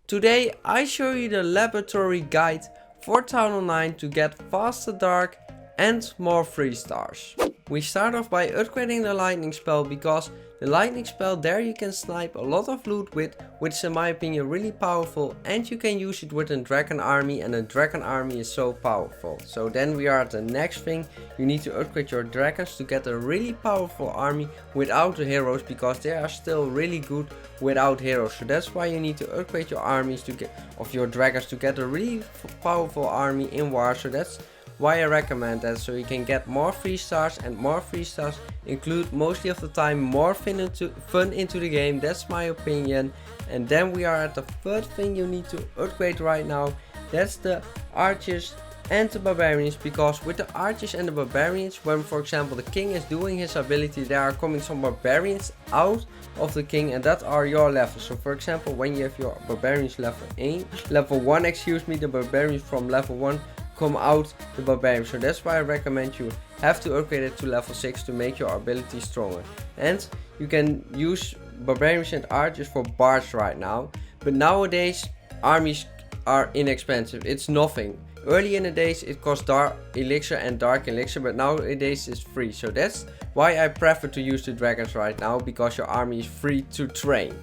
Today I show you the laboratory guide for Town Hall 9 to get faster dark and more 3 stars. We start off by upgrading the lightning spell, because the lightning spell, there you can snipe a lot of loot with, which is in my opinion really powerful, and you can use it with a dragon army, and a dragon army is so powerful. So then we are at the next thing. You need to upgrade your dragons to get a really powerful army without the heroes, because they are still really good without heroes. So that's why you need to upgrade your armies to get of your dragons to get a really powerful army in war. So that's why I recommend that, so you can get more 3 stars, and more 3 stars include mostly of the time more fun into the game. That's my opinion. And then we are at the third thing you need to upgrade right now. That's the archers and the barbarians, because with the archers and the barbarians, when for example the king is doing his ability, there are coming some barbarians out of the king, and that are your levels. So for example, when you have your barbarians level 1, the barbarians from level 1 come out the barbarian. So that's why I recommend you have to upgrade it to level 6 to make your ability stronger. And you can use barbarians and archers for bards right now, but nowadays armies are inexpensive. It's nothing. Early in the days it cost Dark Elixir and Dark Elixir, but nowadays it's free. So that's why I prefer to use the dragons right now, because your army is free to train.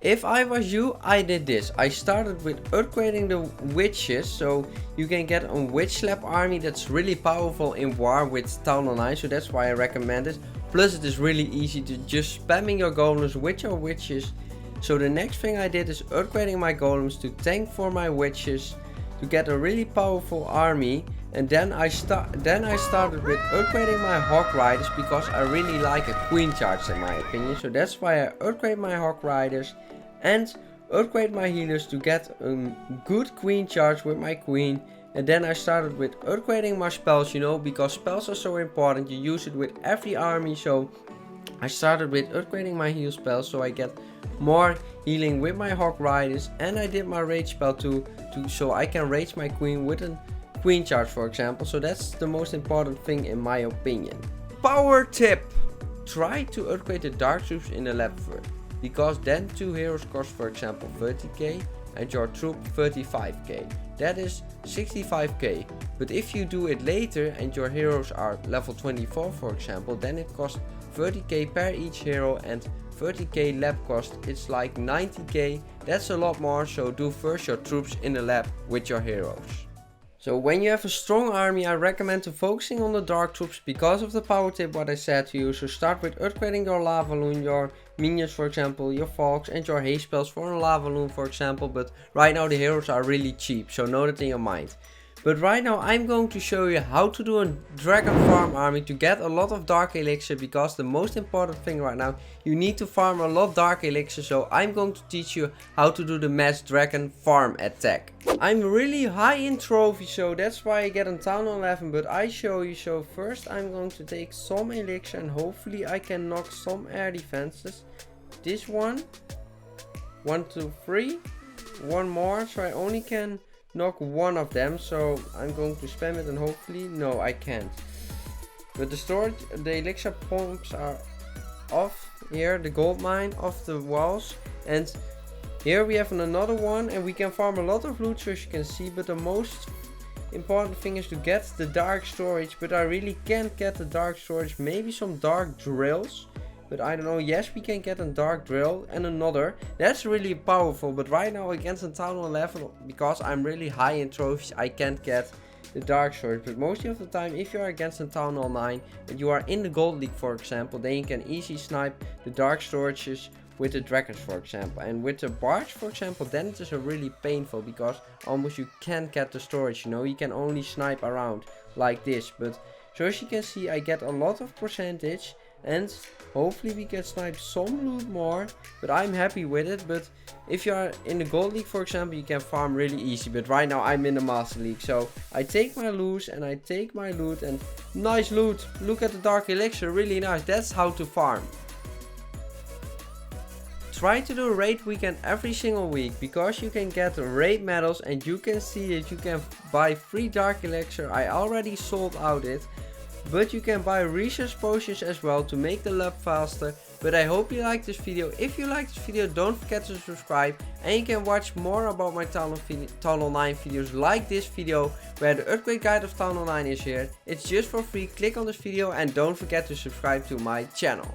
If I was you, I did this. I started with upgrading the witches, so you can get a witch slap army that's really powerful in war with Town Hall 9, so that's why I recommend it. Plus it is really easy to just spamming your golems with your witches. So the next thing I did is upgrading my golems to tank for my witches to get a really powerful army. And then I started with upgrading my hawk riders, because I really like a queen charge in my opinion. So that's why I upgrade my hawk riders and upgrade my healers to get a good queen charge with my queen. And then I started with upgrading my spells, because spells are so important. You use it with every army. So I started with upgrading my heal spells, so I get more healing with my hawk riders. And I did my rage spell too, so I can rage my queen with a queen charge, for example. So that's the most important thing in my opinion. Power tip: try to upgrade the dark troops in the lab first, because then 2 heroes cost for example 30k and your troop 35k. That is 65k. But if you do it later and your heroes are level 24 for example, then it costs 30k per each hero, and 30k lab cost, it's like 90k. That's a lot more. So do first your troops in the lab with your heroes. So when you have a strong army, I recommend to focusing on the dark troops because of the power tip what I said to you. So start with upgrading your lava loon, your minions for example, your fogs and your haste spells for a lava loon for example. But right now the heroes are really cheap, so know that in your mind. But right now I'm going to show you how to do a dragon farm army to get a lot of dark elixir, because the most important thing right now, you need to farm a lot dark elixir. So I'm going to teach you how to do the mass dragon farm attack. I'm really high in trophies, so that's why I get on Town Hall 11, but I show you. So first I'm going to take some elixir and hopefully I can knock some air defenses. This one, 1, 2, 3, one more, so I only can knock one of them. So I'm going to spam it and hopefully, no, I can't. But the storage, the elixir pumps are off here, the gold mine off the walls, and here we have another one, and we can farm a lot of loot, so as you can see. But the most important thing is to get the dark storage, but I really can't get the dark storage. Maybe some dark drills, but I don't know. Yes, we can get a dark drill and another. That's really powerful, but right now against the Town Hall 11, because I'm really high in trophies, I can't get the dark storage. But most of the time, if you are against the Town Hall 9 and you are in the gold league for example, then you can easily snipe the dark storages with the dragons for example. And with the bards for example, then it is really painful, because almost you can't get the storage, you can only snipe around like this. But so as you can see, I get a lot of percentage, and hopefully we can snipe some loot more, but I'm happy with it. But if you are in the gold league for example, you can farm really easy, but right now I'm in the master league. So I take my loot and I take my loot, and nice loot. Look at the dark elixir, really nice. That's how to farm. Try to do a raid weekend every single week, because you can get raid medals, and you can see that you can buy free dark elixir. I already sold out it, but you can buy research potions as well to make the lab faster, But I hope you liked this video. If you liked this video, don't forget to subscribe, and you can watch more about my Town Hall 9 videos like this video where the upgrade guide of Town Hall 9 is here. It's just for free. Click on this video and don't forget to subscribe to my channel.